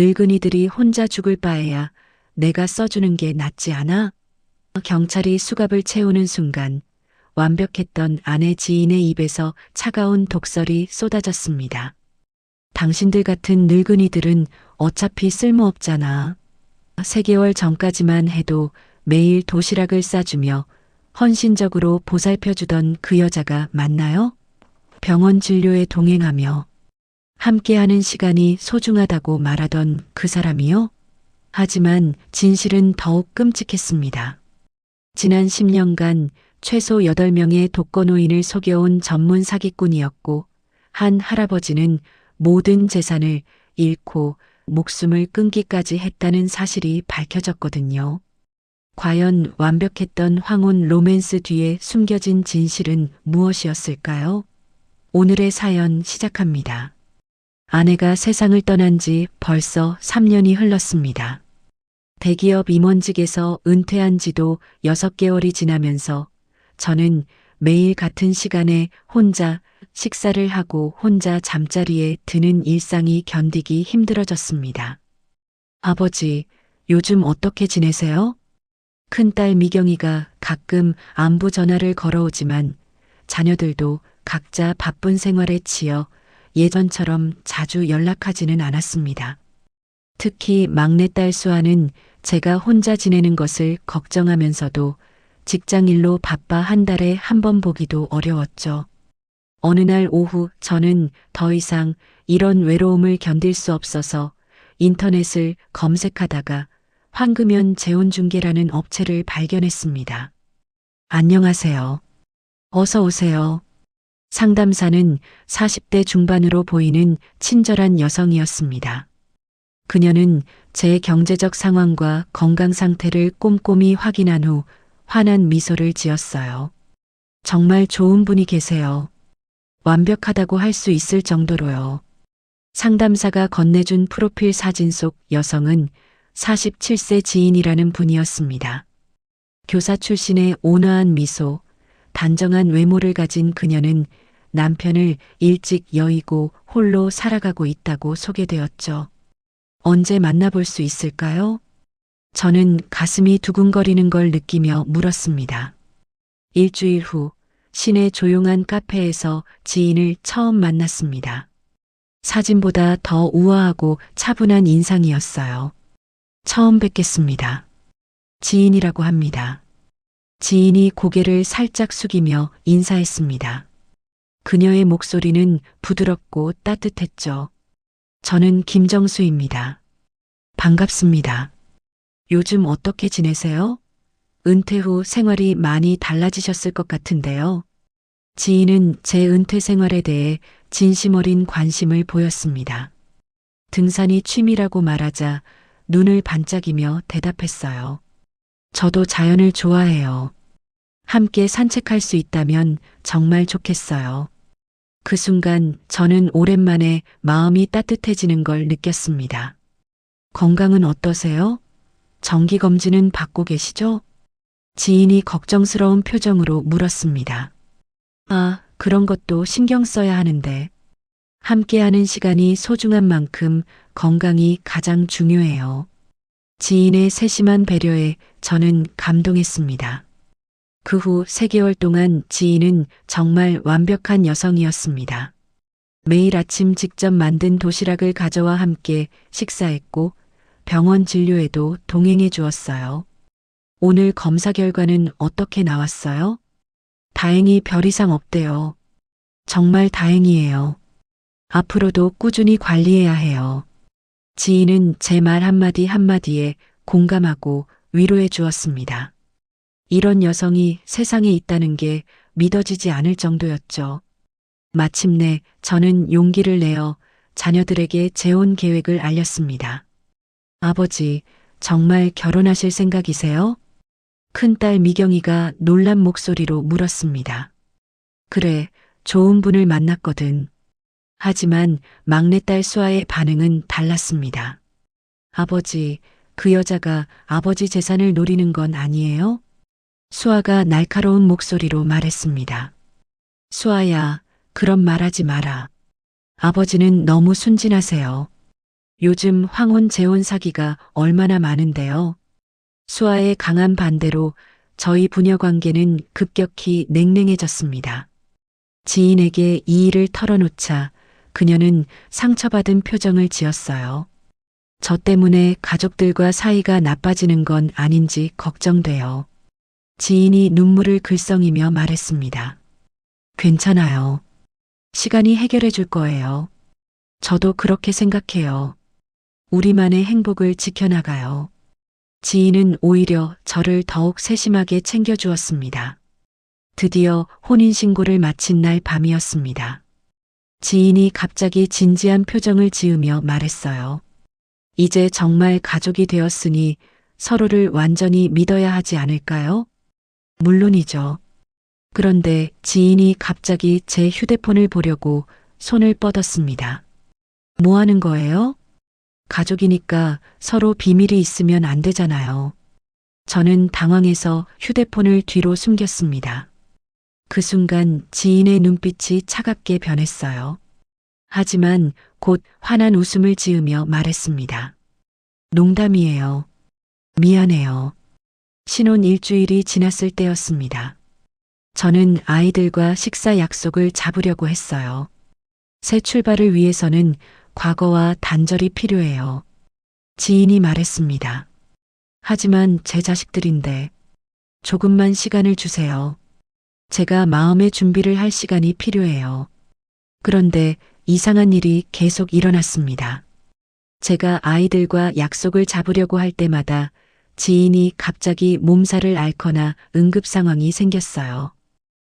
늙은이들이 혼자 죽을 바에야 내가 써주는 게 낫지 않아? 경찰이 수갑을 채우는 순간 완벽했던 아내 지인의 입에서 차가운 독설이 쏟아졌습니다. 당신들 같은 늙은이들은 어차피 쓸모없잖아. 3개월 전까지만 해도 매일 도시락을 싸주며 헌신적으로 보살펴주던 그 여자가 맞나요? 병원 진료에 동행하며 함께하는 시간이 소중하다고 말하던 그 사람이요? 하지만 진실은 더욱 끔찍했습니다. 지난 10년간 최소 8명의 독거노인을 속여온 전문 사기꾼이었고 한 할아버지는 모든 재산을 잃고 목숨을 끊기까지 했다는 사실이 밝혀졌거든요. 과연 완벽했던 황혼 로맨스 뒤에 숨겨진 진실은 무엇이었을까요? 오늘의 사연 시작합니다. 아내가 세상을 떠난 지 벌써 3년이 흘렀습니다. 대기업 임원직에서 은퇴한 지도 6개월이 지나면서 저는 매일 같은 시간에 혼자 식사를 하고 혼자 잠자리에 드는 일상이 견디기 힘들어졌습니다. 아버지, 요즘 어떻게 지내세요? 큰딸 미경이가 가끔 안부 전화를 걸어오지만 자녀들도 각자 바쁜 생활에 치여 예전처럼 자주 연락하지는 않았습니다. 특히 막내딸 수아는 제가 혼자 지내는 것을 걱정하면서도 직장일로 바빠 한 달에 한 번 보기도 어려웠죠. 어느 날 오후 저는 더 이상 이런 외로움을 견딜 수 없어서 인터넷을 검색하다가 황금연 재혼중개라는 업체를 발견했습니다. 안녕하세요. 어서 오세요. 상담사는 40대 중반으로 보이는 친절한 여성이었습니다. 그녀는 제 경제적 상황과 건강 상태를 꼼꼼히 확인한 후 환한 미소를 지었어요. 정말 좋은 분이 계세요. 완벽하다고 할 수 있을 정도로요. 상담사가 건네준 프로필 사진 속 여성은 47세 지인이라는 분이었습니다. 교사 출신의 온화한 미소, 단정한 외모를 가진 그녀는 남편을 일찍 여의고 홀로 살아가고 있다고 소개되었죠. 언제 만나볼 수 있을까요? 저는 가슴이 두근거리는 걸 느끼며 물었습니다. 일주일 후 시내 조용한 카페에서 지인을 처음 만났습니다. 사진보다 더 우아하고 차분한 인상이었어요. 처음 뵙겠습니다. 지인이라고 합니다. 지인이 고개를 살짝 숙이며 인사했습니다. 그녀의 목소리는 부드럽고 따뜻했죠. 저는 김정수입니다. 반갑습니다. 요즘 어떻게 지내세요? 은퇴 후 생활이 많이 달라지셨을 것 같은데요. 지인은 제 은퇴 생활에 대해 진심 어린 관심을 보였습니다. 등산이 취미라고 말하자 눈을 반짝이며 대답했어요. 저도 자연을 좋아해요. 함께 산책할 수 있다면 정말 좋겠어요. 그 순간 저는 오랜만에 마음이 따뜻해지는 걸 느꼈습니다. 건강은 어떠세요? 정기검진은 받고 계시죠? 지인이 걱정스러운 표정으로 물었습니다. 아, 그런 것도 신경 써야 하는데. 함께하는 시간이 소중한 만큼 건강이 가장 중요해요. 지인의 세심한 배려에 저는 감동했습니다. 그 후 3개월 동안 지인은 정말 완벽한 여성이었습니다. 매일 아침 직접 만든 도시락을 가져와 함께 식사했고 병원 진료에도 동행해 주었어요. 오늘 검사 결과는 어떻게 나왔어요? 다행히 별 이상 없대요. 정말 다행이에요. 앞으로도 꾸준히 관리해야 해요. 지인은 제 말 한마디 한마디에 공감하고 위로해 주었습니다. 이런 여성이 세상에 있다는 게 믿어지지 않을 정도였죠. 마침내 저는 용기를 내어 자녀들에게 재혼 계획을 알렸습니다. 아버지, 정말 결혼하실 생각이세요? 큰딸 미경이가 놀란 목소리로 물었습니다. 그래, 좋은 분을 만났거든. 하지만 막내딸 수아의 반응은 달랐습니다. 아버지, 그 여자가 아버지 재산을 노리는 건 아니에요? 수아가 날카로운 목소리로 말했습니다. 수아야, 그런 말 하지 마라. 아버지는 너무 순진하세요. 요즘 황혼 재혼 사기가 얼마나 많은데요. 수아의 강한 반대로 저희 부녀 관계는 급격히 냉랭해졌습니다. 지인에게 이 일을 털어놓자 그녀는 상처받은 표정을 지었어요. 저 때문에 가족들과 사이가 나빠지는 건 아닌지 걱정돼요. 지인이 눈물을 글썽이며 말했습니다. 괜찮아요. 시간이 해결해 줄 거예요. 저도 그렇게 생각해요. 우리만의 행복을 지켜나가요. 지인은 오히려 저를 더욱 세심하게 챙겨주었습니다. 드디어 혼인신고를 마친 날 밤이었습니다. 지인이 갑자기 진지한 표정을 지으며 말했어요. 이제 정말 가족이 되었으니 서로를 완전히 믿어야 하지 않을까요? 물론이죠. 그런데 지인이 갑자기 제 휴대폰을 보려고 손을 뻗었습니다. 뭐 하는 거예요? 가족이니까 서로 비밀이 있으면 안 되잖아요. 저는 당황해서 휴대폰을 뒤로 숨겼습니다. 그 순간 지인의 눈빛이 차갑게 변했어요. 하지만 곧 환한 웃음을 지으며 말했습니다. 농담이에요. 미안해요. 신혼 일주일이 지났을 때였습니다. 저는 아이들과 식사 약속을 잡으려고 했어요. 새 출발을 위해서는 과거와 단절이 필요해요. 지인이 말했습니다. 하지만 제 자식들인데 조금만 시간을 주세요. 제가 마음의 준비를 할 시간이 필요해요. 그런데 이상한 일이 계속 일어났습니다. 제가 아이들과 약속을 잡으려고 할 때마다 지인이 갑자기 몸살을 앓거나 응급 상황이 생겼어요.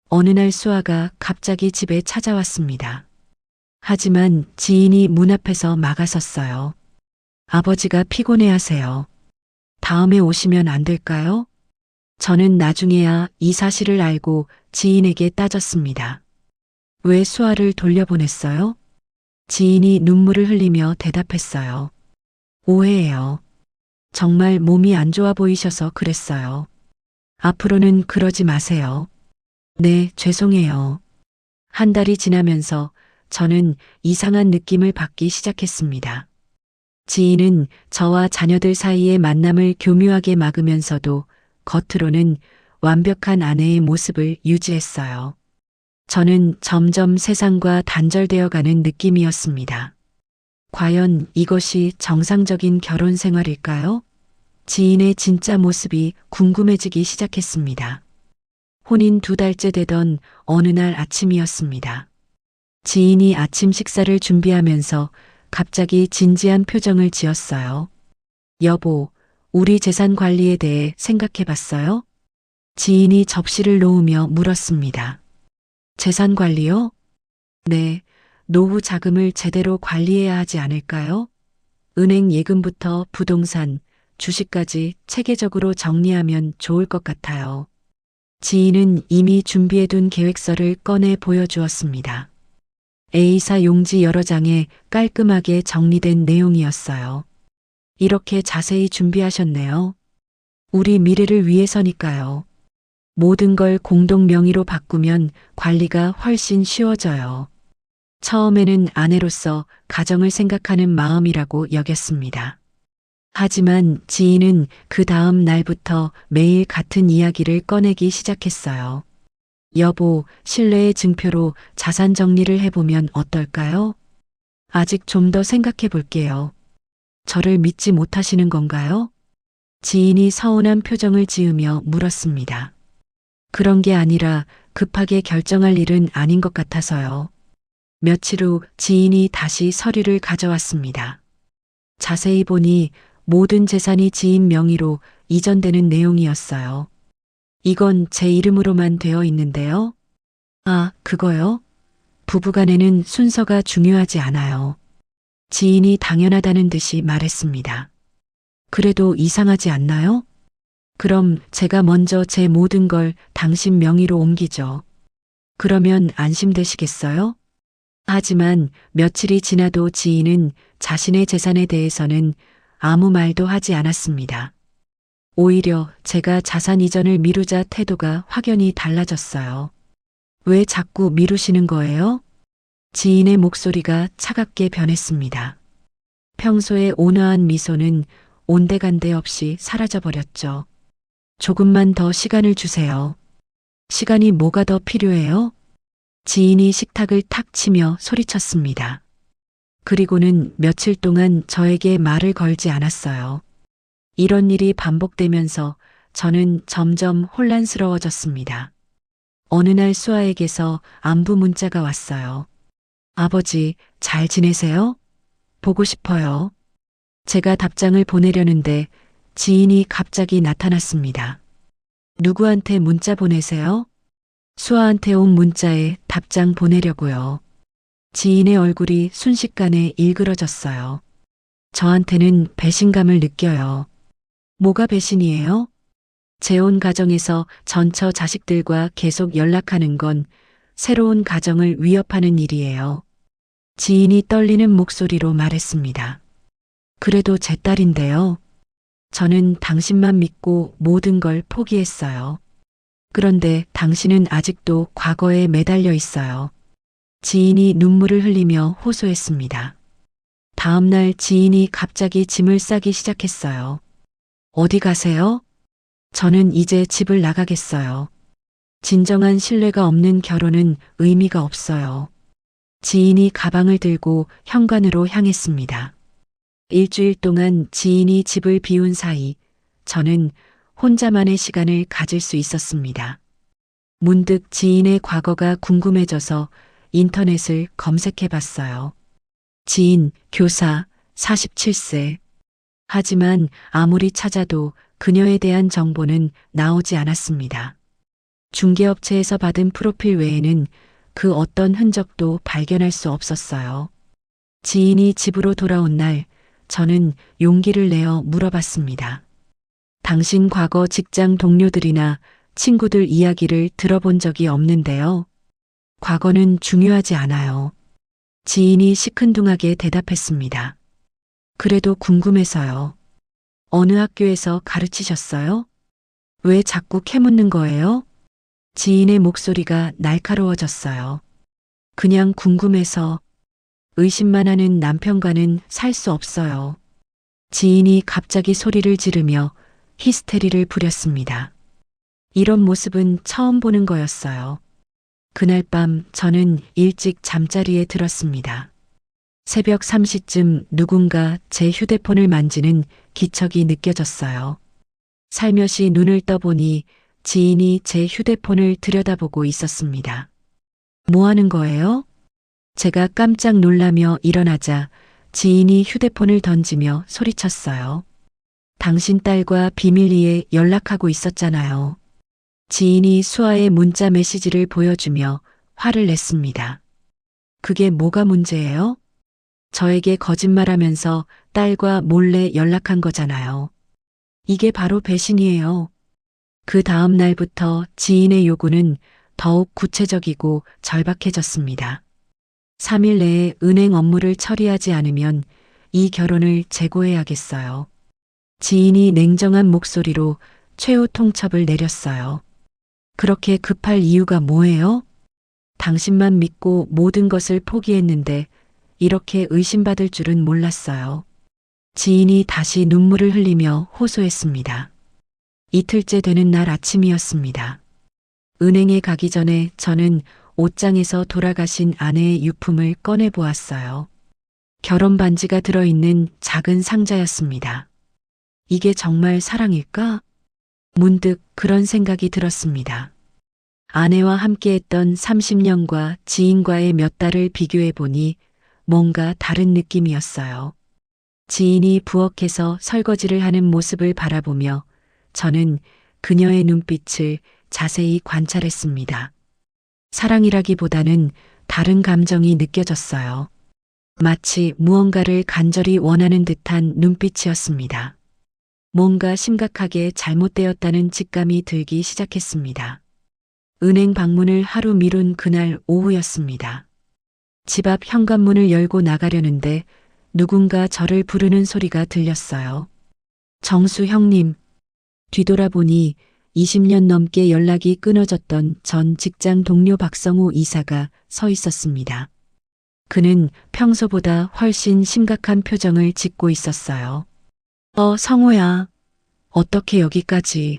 어느 날 수아가 갑자기 집에 찾아왔습니다. 하지만 지인이 문 앞에서 막아섰어요. 아버지가 피곤해 하세요. 다음에 오시면 안 될까요? 저는 나중에야 이 사실을 알고 지인에게 따졌습니다. 왜 수아를 돌려보냈어요? 지인이 눈물을 흘리며 대답했어요. 오해예요. 정말 몸이 안 좋아 보이셔서 그랬어요. 앞으로는 그러지 마세요. 네, 죄송해요. 한 달이 지나면서 저는 이상한 느낌을 받기 시작했습니다. 지인은 저와 자녀들 사이의 만남을 교묘하게 막으면서도 겉으로는 완벽한 아내의 모습을 유지했어요. 저는 점점 세상과 단절되어 가는 느낌이었습니다. 과연 이것이 정상적인 결혼 생활일까요? 지인의 진짜 모습이 궁금해지기 시작했습니다. 혼인 2달째 되던 어느 날 아침이었습니다. 지인이 아침 식사를 준비하면서 갑자기 진지한 표정을 지었어요. 여보, 우리 재산 관리에 대해 생각해 봤어요? 지인이 접시를 놓으며 물었습니다. 재산 관리요? 네, 노후 자금을 제대로 관리해야 하지 않을까요? 은행 예금부터 부동산, 주식까지 체계적으로 정리하면 좋을 것 같아요. 지인은 이미 준비해둔 계획서를 꺼내 보여주었습니다. A사 용지 여러 장에 깔끔하게 정리된 내용이었어요. 이렇게 자세히 준비하셨네요. 우리 미래를 위해서니까요. 모든 걸 공동 명의로 바꾸면 관리가 훨씬 쉬워져요. 처음에는 아내로서 가정을 생각하는 마음이라고 여겼습니다. 하지만 지인은 그 다음 날부터 매일 같은 이야기를 꺼내기 시작했어요. 여보, 신뢰의 증표로 자산 정리를 해보면 어떨까요? 아직 좀 더 생각해 볼게요. 저를 믿지 못하시는 건가요? 지인이 서운한 표정을 지으며 물었습니다. 그런 게 아니라 급하게 결정할 일은 아닌 것 같아서요. 며칠 후 지인이 다시 서류를 가져왔습니다. 자세히 보니 모든 재산이 지인 명의로 이전되는 내용이었어요. 이건 제 이름으로만 되어 있는데요. 아, 그거요? 부부간에는 순서가 중요하지 않아요. 지인이 당연하다는 듯이 말했습니다. 그래도 이상하지 않나요? 그럼 제가 먼저 제 모든 걸 당신 명의로 옮기죠. 그러면 안심되시겠어요? 하지만 며칠이 지나도 지인은 자신의 재산에 대해서는 아무 말도 하지 않았습니다. 오히려 제가 자산 이전을 미루자 태도가 확연히 달라졌어요. 왜 자꾸 미루시는 거예요? 지인의 목소리가 차갑게 변했습니다. 평소에 온화한 미소는 온데간데 없이 사라져버렸죠. 조금만 더 시간을 주세요. 시간이 뭐가 더 필요해요? 지인이 식탁을 탁 치며 소리쳤습니다. 그리고는 며칠 동안 저에게 말을 걸지 않았어요. 이런 일이 반복되면서 저는 점점 혼란스러워졌습니다. 어느 날 수아에게서 안부 문자가 왔어요. 아버지, 잘 지내세요? 보고 싶어요. 제가 답장을 보내려는데 지인이 갑자기 나타났습니다. 누구한테 문자 보내세요? 수아한테 온 문자에 답장 보내려고요. 지인의 얼굴이 순식간에 일그러졌어요. 저한테는 배신감을 느껴요. 뭐가 배신이에요? 재혼 가정에서 전처 자식들과 계속 연락하는 건 새로운 가정을 위협하는 일이에요. 지인이 떨리는 목소리로 말했습니다. 그래도 제 딸인데요. 저는 당신만 믿고 모든 걸 포기했어요. 그런데 당신은 아직도 과거에 매달려 있어요. 지인이 눈물을 흘리며 호소했습니다. 다음 날 지인이 갑자기 짐을 싸기 시작했어요. 어디 가세요? 저는 이제 집을 나가겠어요. 진정한 신뢰가 없는 결혼은 의미가 없어요. 지인이 가방을 들고 현관으로 향했습니다. 일주일 동안 지인이 집을 비운 사이 저는 혼자만의 시간을 가질 수 있었습니다. 문득 지인의 과거가 궁금해져서 인터넷을 검색해 봤어요. 지인, 교사, 47세. 하지만 아무리 찾아도 그녀에 대한 정보는 나오지 않았습니다. 중개업체에서 받은 프로필 외에는 그 어떤 흔적도 발견할 수 없었어요. 지인이 집으로 돌아온 날 저는 용기를 내어 물어봤습니다. 당신 과거 직장 동료들이나 친구들 이야기를 들어본 적이 없는데요. 과거는 중요하지 않아요. 지인이 시큰둥하게 대답했습니다. 그래도 궁금해서요. 어느 학교에서 가르치셨어요? 왜 자꾸 캐묻는 거예요? 지인의 목소리가 날카로워졌어요. 그냥 궁금해서. 의심만 하는 남편과는 살 수 없어요. 지인이 갑자기 소리를 지르며 히스테리를 부렸습니다. 이런 모습은 처음 보는 거였어요. 그날 밤 저는 일찍 잠자리에 들었습니다. 새벽 3시쯤 누군가 제 휴대폰을 만지는 기척이 느껴졌어요. 살며시 눈을 떠보니 지인이 제 휴대폰을 들여다보고 있었습니다. 뭐 하는 거예요? 제가 깜짝 놀라며 일어나자 지인이 휴대폰을 던지며 소리쳤어요. 당신 딸과 비밀리에 연락하고 있었잖아요. 지인이 수아의 문자 메시지를 보여주며 화를 냈습니다. 그게 뭐가 문제예요? 저에게 거짓말하면서 딸과 몰래 연락한 거잖아요. 이게 바로 배신이에요. 그 다음 날부터 지인의 요구는 더욱 구체적이고 절박해졌습니다. 3일 내에 은행 업무를 처리하지 않으면 이 결혼을 재고해야겠어요. 지인이 냉정한 목소리로 최후 통첩을 내렸어요. 그렇게 급할 이유가 뭐예요? 당신만 믿고 모든 것을 포기했는데 이렇게 의심받을 줄은 몰랐어요. 지인이 다시 눈물을 흘리며 호소했습니다. 이틀째 되는 날 아침이었습니다. 은행에 가기 전에 저는 옷장에서 돌아가신 아내의 유품을 꺼내 보았어요. 결혼 반지가 들어있는 작은 상자였습니다. 이게 정말 사랑일까? 문득 그런 생각이 들었습니다. 아내와 함께했던 30년과 지인과의 몇 달을 비교해 보니 뭔가 다른 느낌이었어요. 지인이 부엌에서 설거지를 하는 모습을 바라보며 저는 그녀의 눈빛을 자세히 관찰했습니다. 사랑이라기보다는 다른 감정이 느껴졌어요. 마치 무언가를 간절히 원하는 듯한 눈빛이었습니다. 뭔가 심각하게 잘못되었다는 직감이 들기 시작했습니다. 은행 방문을 하루 미룬 그날 오후였습니다. 집 앞 현관문을 열고 나가려는데 누군가 저를 부르는 소리가 들렸어요. 정수 형님. 뒤돌아보니 20년 넘게 연락이 끊어졌던 전 직장 동료 박성우 이사가 서 있었습니다. 그는 평소보다 훨씬 심각한 표정을 짓고 있었어요. 성호야. 어떻게 여기까지?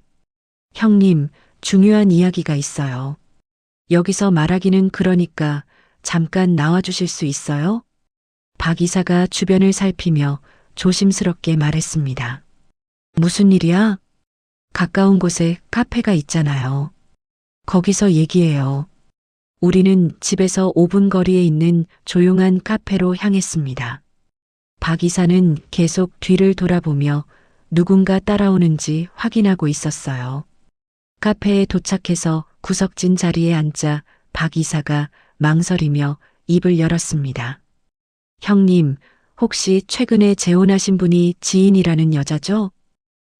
형님, 중요한 이야기가 있어요. 여기서 말하기는 그러니까 잠깐 나와주실 수 있어요? 박 이사가 주변을 살피며 조심스럽게 말했습니다. 무슨 일이야? 가까운 곳에 카페가 있잖아요. 거기서 얘기해요. 우리는 집에서 5분 거리에 있는 조용한 카페로 향했습니다. 박 이사는 계속 뒤를 돌아보며 누군가 따라오는지 확인하고 있었어요. 카페에 도착해서 구석진 자리에 앉자 박 이사가 망설이며 입을 열었습니다. 형님, 혹시 최근에 재혼하신 분이 지인이라는 여자죠?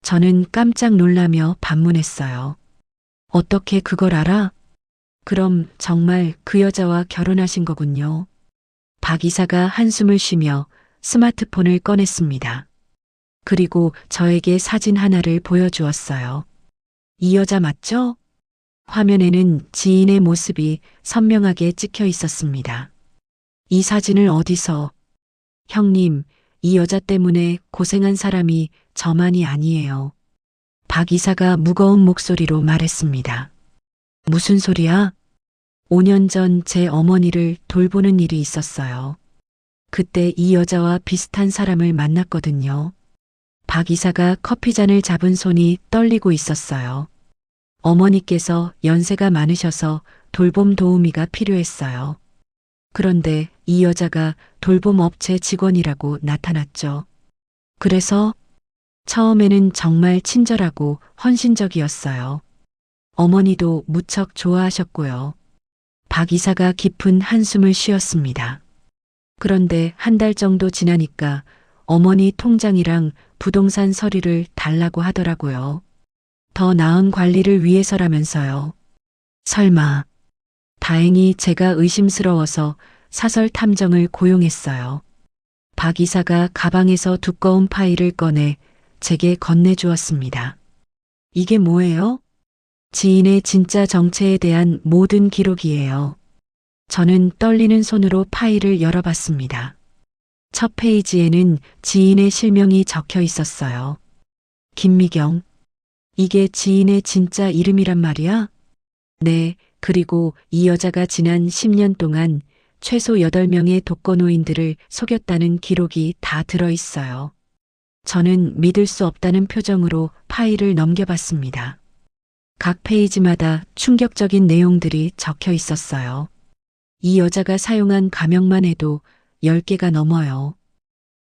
저는 깜짝 놀라며 반문했어요. 어떻게 그걸 알아? 그럼 정말 그 여자와 결혼하신 거군요. 박 이사가 한숨을 쉬며 스마트폰을 꺼냈습니다. 그리고 저에게 사진 하나를 보여주었어요. 이 여자 맞죠? 화면에는 지인의 모습이 선명하게 찍혀 있었습니다. 이 사진을 어디서? 형님, 이 여자 때문에 고생한 사람이 저만이 아니에요. 박 이사가 무거운 목소리로 말했습니다. 무슨 소리야? 5년 전 제 어머니를 돌보는 일이 있었어요. 그때 이 여자와 비슷한 사람을 만났거든요. 박 이사가 커피잔을 잡은 손이 떨리고 있었어요. 어머니께서 연세가 많으셔서 돌봄 도우미가 필요했어요. 그런데 이 여자가 돌봄 업체 직원이라고 나타났죠. 그래서 처음에는 정말 친절하고 헌신적이었어요. 어머니도 무척 좋아하셨고요. 박 이사가 깊은 한숨을 쉬었습니다. 그런데 한 달 정도 지나니까 어머니 통장이랑 부동산 서류를 달라고 하더라고요. 더 나은 관리를 위해서라면서요. 설마. 다행히 제가 의심스러워서 사설 탐정을 고용했어요. 박 이사가 가방에서 두꺼운 파일을 꺼내 제게 건네주었습니다. 이게 뭐예요? 지인의 진짜 정체에 대한 모든 기록이에요. 저는 떨리는 손으로 파일을 열어봤습니다. 첫 페이지에는 지인의 실명이 적혀 있었어요. 김미경. 이게 지인의 진짜 이름이란 말이야? 네, 그리고 이 여자가 지난 10년 동안 최소 8명의 독거노인들을 속였다는 기록이 다 들어있어요. 저는 믿을 수 없다는 표정으로 파일을 넘겨봤습니다. 각 페이지마다 충격적인 내용들이 적혀 있었어요. 이 여자가 사용한 가명만 해도 10개가 넘어요.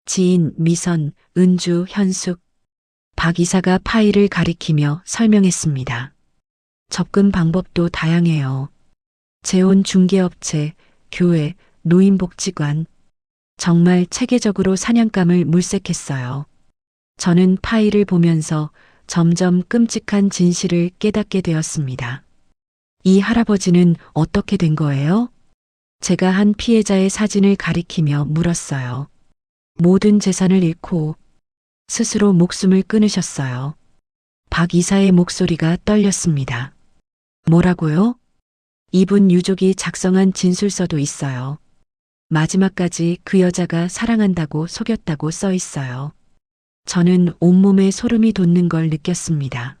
지인, 미선, 은주, 현숙. 박 이사가 파일을 가리키며 설명했습니다. 접근 방법도 다양해요. 재혼 중개업체, 교회, 노인복지관. 정말 체계적으로 사냥감을 물색했어요. 저는 파일을 보면서 점점 끔찍한 진실을 깨닫게 되었습니다. 이 할아버지는 어떻게 된 거예요? 제가 한 피해자의 사진을 가리키며 물었어요. 모든 재산을 잃고 스스로 목숨을 끊으셨어요. 박 이사의 목소리가 떨렸습니다. 뭐라고요? 이분 유족이 작성한 진술서도 있어요. 마지막까지 그 여자가 사랑한다고 속였다고 써 있어요. 저는 온몸에 소름이 돋는 걸 느꼈습니다.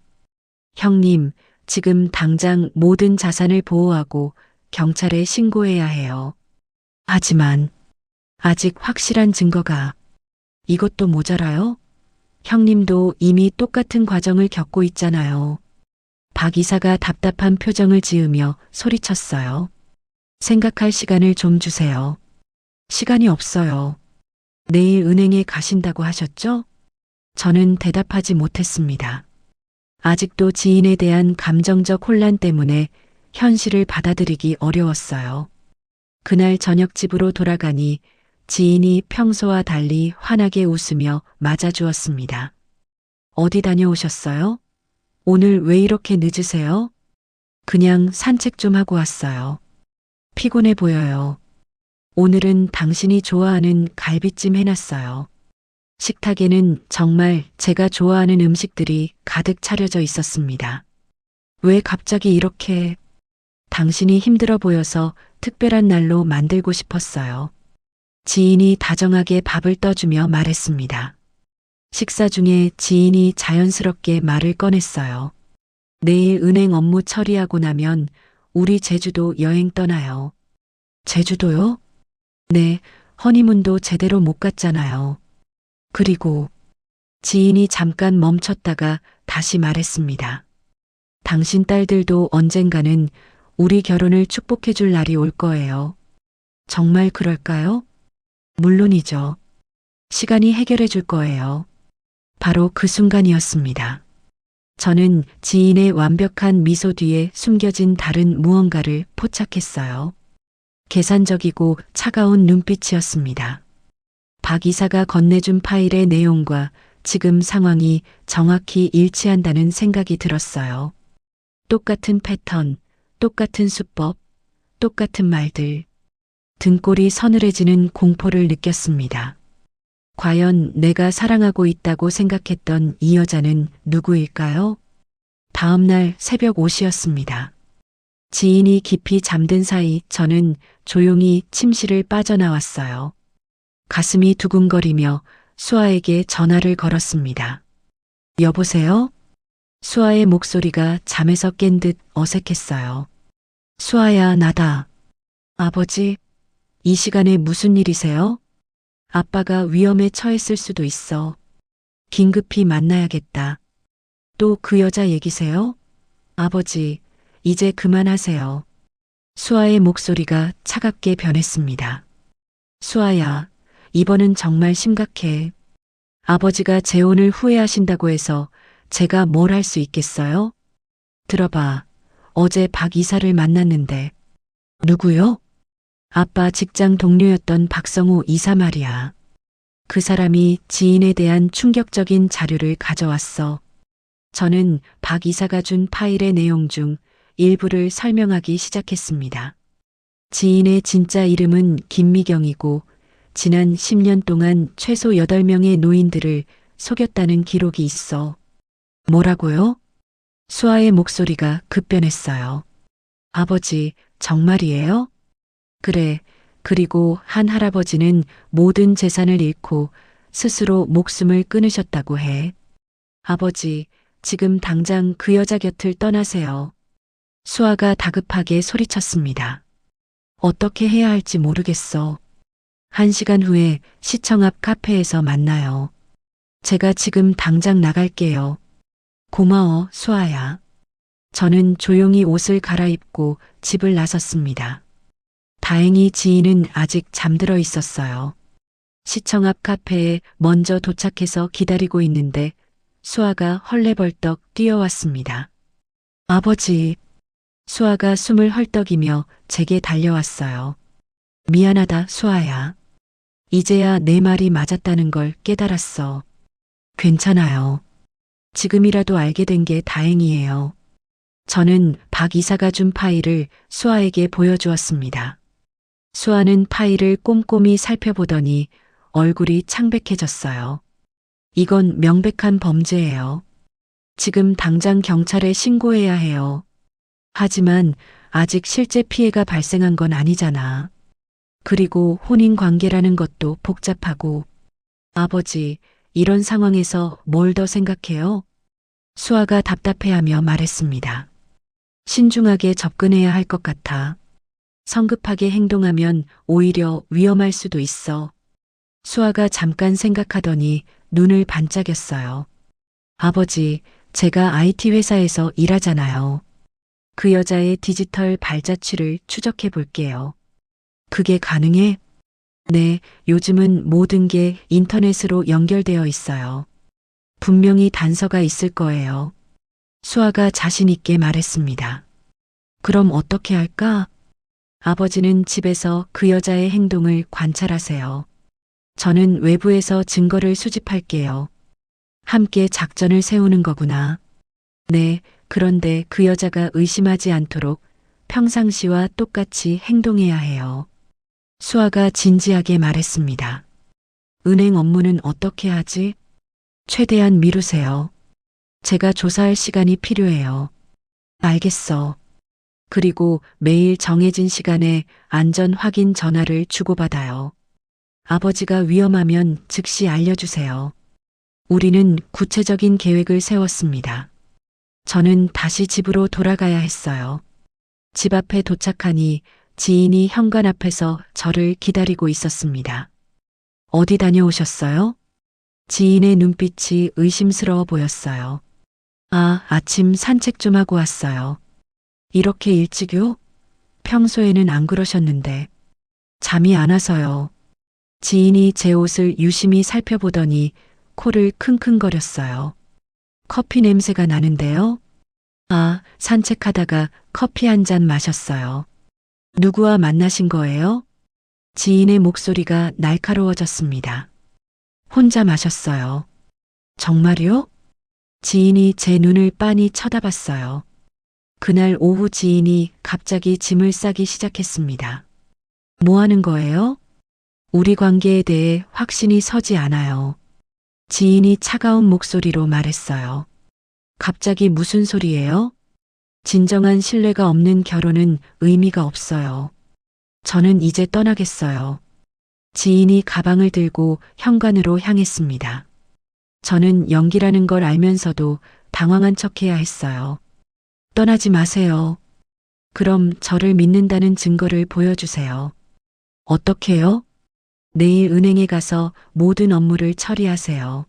형님, 지금 당장 모든 자산을 보호하고 경찰에 신고해야 해요. 하지만 아직 확실한 증거가 이것도 모자라요? 형님도 이미 똑같은 과정을 겪고 있잖아요. 박 이사가 답답한 표정을 지으며 소리쳤어요. 생각할 시간을 좀 주세요. 시간이 없어요. 내일 은행에 가신다고 하셨죠? 저는 대답하지 못했습니다. 아직도 지인에 대한 감정적 혼란 때문에 현실을 받아들이기 어려웠어요. 그날 저녁 집으로 돌아가니 지인이 평소와 달리 환하게 웃으며 맞아주었습니다. 어디 다녀오셨어요? 오늘 왜 이렇게 늦으세요? 그냥 산책 좀 하고 왔어요. 피곤해 보여요. 오늘은 당신이 좋아하는 갈비찜 해놨어요. 식탁에는 정말 제가 좋아하는 음식들이 가득 차려져 있었습니다. 왜 갑자기 이렇게? 당신이 힘들어 보여서 특별한 날로 만들고 싶었어요. 지인이 다정하게 밥을 떠주며 말했습니다. 식사 중에 지인이 자연스럽게 말을 꺼냈어요. 내일 은행 업무 처리하고 나면 우리 제주도 여행 떠나요. 제주도요? 네, 허니문도 제대로 못 갔잖아요. 그리고 지인이 잠깐 멈췄다가 다시 말했습니다. 당신 딸들도 언젠가는 우리 결혼을 축복해 줄 날이 올 거예요. 정말 그럴까요? 물론이죠. 시간이 해결해 줄 거예요. 바로 그 순간이었습니다. 저는 지인의 완벽한 미소 뒤에 숨겨진 다른 무언가를 포착했어요. 계산적이고 차가운 눈빛이었습니다. 박 이사가 건네준 파일의 내용과 지금 상황이 정확히 일치한다는 생각이 들었어요. 똑같은 패턴, 똑같은 수법, 똑같은 말들. 등골이 서늘해지는 공포를 느꼈습니다. 과연 내가 사랑하고 있다고 생각했던 이 여자는 누구일까요? 다음 날 새벽 5시였습니다. 지인이 깊이 잠든 사이 저는 조용히 침실을 빠져나왔어요. 가슴이 두근거리며 수아에게 전화를 걸었습니다. 여보세요? 수아의 목소리가 잠에서 깬 듯 어색했어요. 수아야, 나다. 아버지, 이 시간에 무슨 일이세요? 아빠가 위험에 처했을 수도 있어. 긴급히 만나야겠다. 또 그 여자 얘기세요? 아버지, 이제 그만하세요. 수아의 목소리가 차갑게 변했습니다. 수아야, 이번은 정말 심각해. 아버지가 재혼을 후회하신다고 해서 제가 뭘 할 수 있겠어요? 들어봐. 어제 박 이사를 만났는데. 누구요? 아빠 직장 동료였던 박성우 이사 말이야. 그 사람이 지인에 대한 충격적인 자료를 가져왔어. 저는 박 이사가 준 파일의 내용 중 일부를 설명하기 시작했습니다. 지인의 진짜 이름은 김미경이고 지난 10년 동안 최소 8명의 노인들을 속였다는 기록이 있어. 뭐라고요? 수아의 목소리가 급변했어요. 아버지, 정말이에요? 그래. 그리고 한 할아버지는 모든 재산을 잃고 스스로 목숨을 끊으셨다고 해. 아버지, 지금 당장 그 여자 곁을 떠나세요. 수아가 다급하게 소리쳤습니다. 어떻게 해야 할지 모르겠어. 1시간 후에 시청 앞 카페에서 만나요. 제가 지금 당장 나갈게요. 고마워, 수아야. 저는 조용히 옷을 갈아입고 집을 나섰습니다. 다행히 지인은 아직 잠들어 있었어요. 시청 앞 카페에 먼저 도착해서 기다리고 있는데 수아가 헐레벌떡 뛰어왔습니다. 아버지. 수아가 숨을 헐떡이며 제게 달려왔어요. 미안하다, 수아야. 이제야 내 말이 맞았다는 걸 깨달았어. 괜찮아요. 지금이라도 알게 된 게 다행이에요. 저는 박 이사가 준 파일을 수아에게 보여주었습니다. 수아는 파일을 꼼꼼히 살펴보더니 얼굴이 창백해졌어요. 이건 명백한 범죄예요. 지금 당장 경찰에 신고해야 해요. 하지만 아직 실제 피해가 발생한 건 아니잖아. 그리고 혼인 관계라는 것도 복잡하고. 아버지, 이런 상황에서 뭘 더 생각해요? 수아가 답답해하며 말했습니다. 신중하게 접근해야 할 것 같아. 성급하게 행동하면 오히려 위험할 수도 있어. 수아가 잠깐 생각하더니 눈을 반짝였어요. 아버지, 제가 IT 회사에서 일하잖아요. 그 여자의 디지털 발자취를 추적해 볼게요. 그게 가능해? 네, 요즘은 모든 게 인터넷으로 연결되어 있어요. 분명히 단서가 있을 거예요. 수아가 자신 있게 말했습니다. 그럼 어떻게 할까? 아버지는 집에서 그 여자의 행동을 관찰하세요. 저는 외부에서 증거를 수집할게요. 함께 작전을 세우는 거구나. 네, 그런데 그 여자가 의심하지 않도록 평상시와 똑같이 행동해야 해요. 수아가 진지하게 말했습니다. 은행 업무는 어떻게 하지? 최대한 미루세요. 제가 조사할 시간이 필요해요. 알겠어. 그리고 매일 정해진 시간에 안전 확인 전화를 주고받아요. 아버지가 위험하면 즉시 알려주세요. 우리는 구체적인 계획을 세웠습니다. 저는 다시 집으로 돌아가야 했어요. 집 앞에 도착하니 지인이 현관 앞에서 저를 기다리고 있었습니다. 어디 다녀오셨어요? 지인의 눈빛이 의심스러워 보였어요. 아침 산책 좀 하고 왔어요. 이렇게 일찍요? 평소에는 안 그러셨는데. 잠이 안 와서요. 지인이 제 옷을 유심히 살펴보더니 코를 킁킁거렸어요. 커피 냄새가 나는데요? 산책하다가 커피 한 잔 마셨어요. 누구와 만나신 거예요? 지인의 목소리가 날카로워졌습니다. 혼자 마셨어요. 정말요? 지인이 제 눈을 빤히 쳐다봤어요. 그날 오후 지인이 갑자기 짐을 싸기 시작했습니다. 뭐 하는 거예요? 우리 관계에 대해 확신이 서지 않아요. 지인이 차가운 목소리로 말했어요. 갑자기 무슨 소리예요? 진정한 신뢰가 없는 결혼은 의미가 없어요. 저는 이제 떠나겠어요. 지인이 가방을 들고 현관으로 향했습니다. 저는 연기라는 걸 알면서도 당황한 척해야 했어요. 떠나지 마세요. 그럼 저를 믿는다는 증거를 보여주세요. 어떻게요? 내일 은행에 가서 모든 업무를 처리하세요.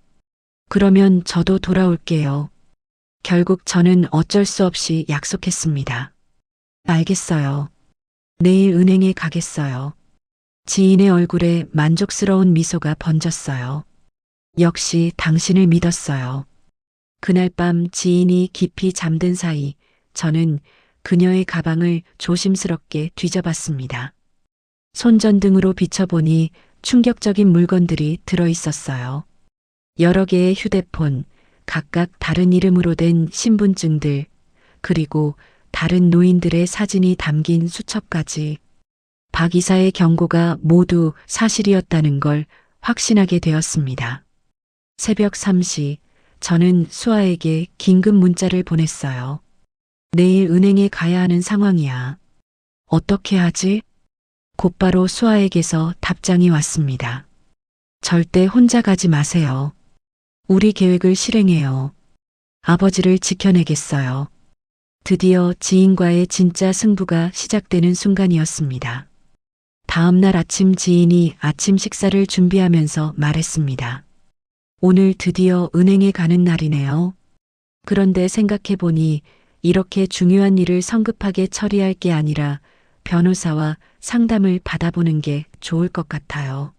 그러면 저도 돌아올게요. 결국 저는 어쩔 수 없이 약속했습니다. 알겠어요. 내일 은행에 가겠어요. 지인의 얼굴에 만족스러운 미소가 번졌어요. 역시 당신을 믿었어요. 그날 밤 지인이 깊이 잠든 사이 저는 그녀의 가방을 조심스럽게 뒤져봤습니다. 손전등으로 비춰보니 충격적인 물건들이 들어 있었어요. 여러 개의 휴대폰, 각각 다른 이름으로 된 신분증들, 그리고 다른 노인들의 사진이 담긴 수첩까지. 박 이사의 경고가 모두 사실이었다는 걸 확신하게 되었습니다. 새벽 3시, 저는 수아에게 긴급 문자를 보냈어요. 내일 은행에 가야 하는 상황이야. 어떻게 하지? 곧바로 수아에게서 답장이 왔습니다. 절대 혼자 가지 마세요. 우리 계획을 실행해요. 아버지를 지켜내겠어요. 드디어 지인과의 진짜 승부가 시작되는 순간이었습니다. 다음 날 아침 지인이 아침 식사를 준비하면서 말했습니다. 오늘 드디어 은행에 가는 날이네요. 그런데 생각해보니 이렇게 중요한 일을 성급하게 처리할 게 아니라 변호사와 상담을 받아보는 게 좋을 것 같아요.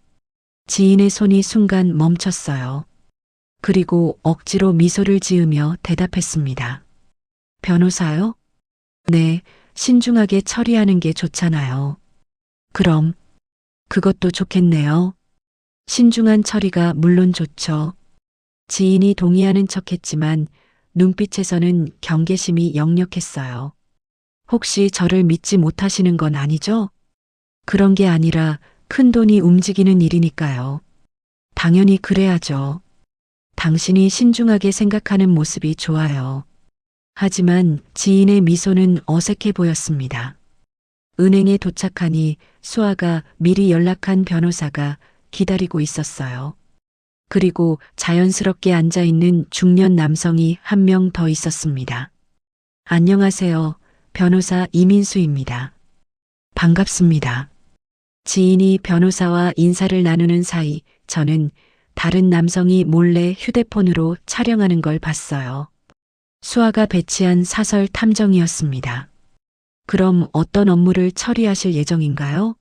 지인의 손이 순간 멈췄어요. 그리고 억지로 미소를 지으며 대답했습니다. 변호사요? 네, 신중하게 처리하는 게 좋잖아요. 그럼, 그것도 좋겠네요. 신중한 처리가 물론 좋죠. 지인이 동의하는 척했지만 눈빛에서는 경계심이 역력했어요. 혹시 저를 믿지 못하시는 건 아니죠? 그런 게 아니라 큰 돈이 움직이는 일이니까요. 당연히 그래야죠. 당신이 신중하게 생각하는 모습이 좋아요. 하지만 지인의 미소는 어색해 보였습니다. 은행에 도착하니 수아가 미리 연락한 변호사가 기다리고 있었어요. 그리고 자연스럽게 앉아있는 중년 남성이 한 명 더 있었습니다. 안녕하세요. 변호사 이민수입니다. 반갑습니다. 지인이 변호사와 인사를 나누는 사이 저는 다른 남성이 몰래 휴대폰으로 촬영하는 걸 봤어요. 수아가 배치한 사설 탐정이었습니다. 그럼 어떤 업무를 처리하실 예정인가요?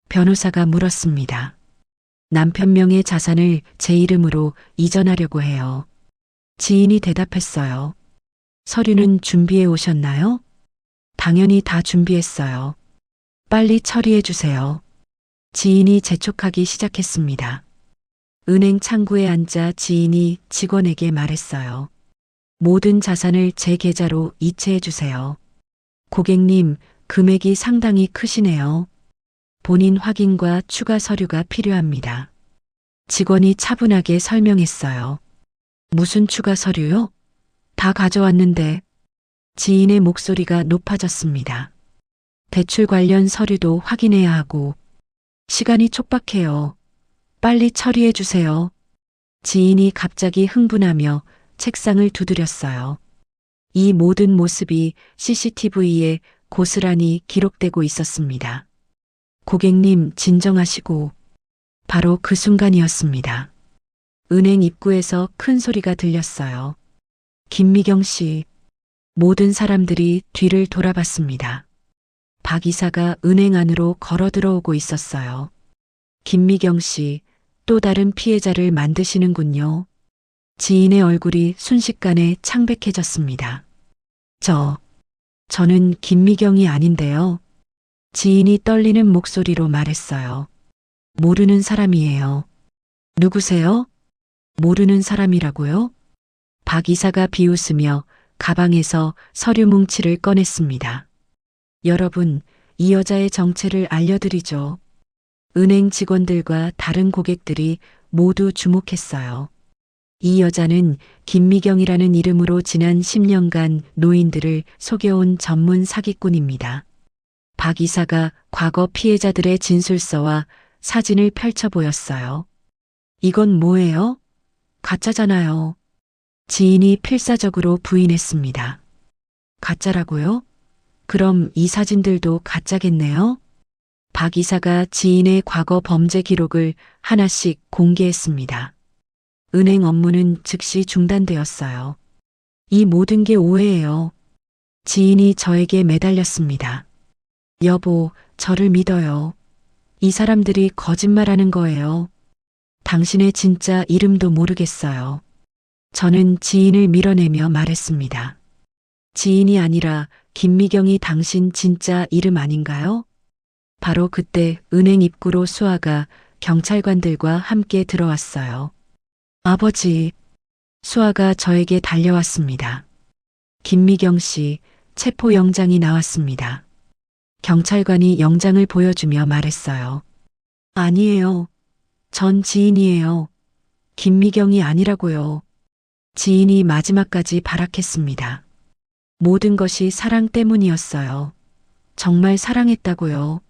변호사가 물었습니다. 남편 명의 자산을 제 이름으로 이전하려고 해요. 지인이 대답했어요. 서류는 준비해 오셨나요? 당연히 다 준비했어요. 빨리 처리해 주세요. 지인이 재촉하기 시작했습니다. 은행 창구에 앉아 지인이 직원에게 말했어요. 모든 자산을 제 계좌로 이체해 주세요. 고객님, 금액이 상당히 크시네요. 본인 확인과 추가 서류가 필요합니다. 직원이 차분하게 설명했어요. 무슨 추가 서류요? 다 가져왔는데. 지인의 목소리가 높아졌습니다. 대출 관련 서류도 확인해야 하고. 시간이 촉박해요. 빨리 처리해 주세요. 지인이 갑자기 흥분하며 책상을 두드렸어요. 이 모든 모습이 CCTV에 고스란히 기록되고 있었습니다. 고객님, 진정하시고. 바로 그 순간이었습니다. 은행 입구에서 큰 소리가 들렸어요. 김미경 씨. 모든 사람들이 뒤를 돌아봤습니다. 박 이사가 은행 안으로 걸어 들어오고 있었어요. 김미경 씨, 또 다른 피해자를 만드시는군요. 지인의 얼굴이 순식간에 창백해졌습니다. 저는 김미경이 아닌데요. 지인이 떨리는 목소리로 말했어요. 모르는 사람이에요. 누구세요? 모르는 사람이라고요? 박 이사가 비웃으며 가방에서 서류 뭉치를 꺼냈습니다. 여러분, 이 여자의 정체를 알려드리죠. 은행 직원들과 다른 고객들이 모두 주목했어요. 이 여자는 김미경이라는 이름으로 지난 10년간 노인들을 속여온 전문 사기꾼입니다. 박 이사가 과거 피해자들의 진술서와 사진을 펼쳐 보였어요. 이건 뭐예요? 가짜잖아요. 지인이 필사적으로 부인했습니다. 가짜라고요? 그럼 이 사진들도 가짜겠네요? 박 이사가 지인의 과거 범죄 기록을 하나씩 공개했습니다. 은행 업무는 즉시 중단되었어요. 이 모든 게 오해예요. 지인이 저에게 매달렸습니다. 여보, 저를 믿어요. 이 사람들이 거짓말하는 거예요. 당신의 진짜 이름도 모르겠어요. 저는 지인을 밀어내며 말했습니다. 지인이 아니라 김미경이 당신 진짜 이름 아닌가요? 바로 그때 은행 입구로 수아가 경찰관들과 함께 들어왔어요. 아버지, 수아가 저에게 달려왔습니다. 김미경 씨, 체포영장이 나왔습니다. 경찰관이 영장을 보여주며 말했어요. 아니에요. 전 지인이에요. 김미경이 아니라고요. 지인이 마지막까지 발악했습니다. 모든 것이 사랑 때문이었어요. 정말 사랑했다고요.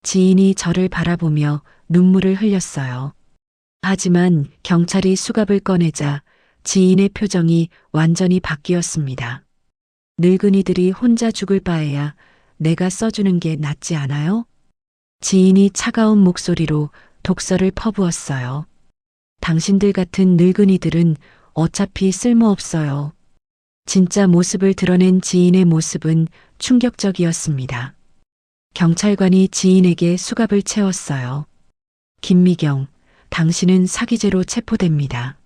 지인이 저를 바라보며 눈물을 흘렸어요. 하지만 경찰이 수갑을 꺼내자 지인의 표정이 완전히 바뀌었습니다. 늙은이들이 혼자 죽을 바에야 내가 써주는 게 낫지 않아요? 지인이 차가운 목소리로 독설을 퍼부었어요. 당신들 같은 늙은이들은 어차피 쓸모없어요. 진짜 모습을 드러낸 지인의 모습은 충격적이었습니다. 경찰관이 지인에게 수갑을 채웠어요. 김미경, 당신은 사기죄로 체포됩니다.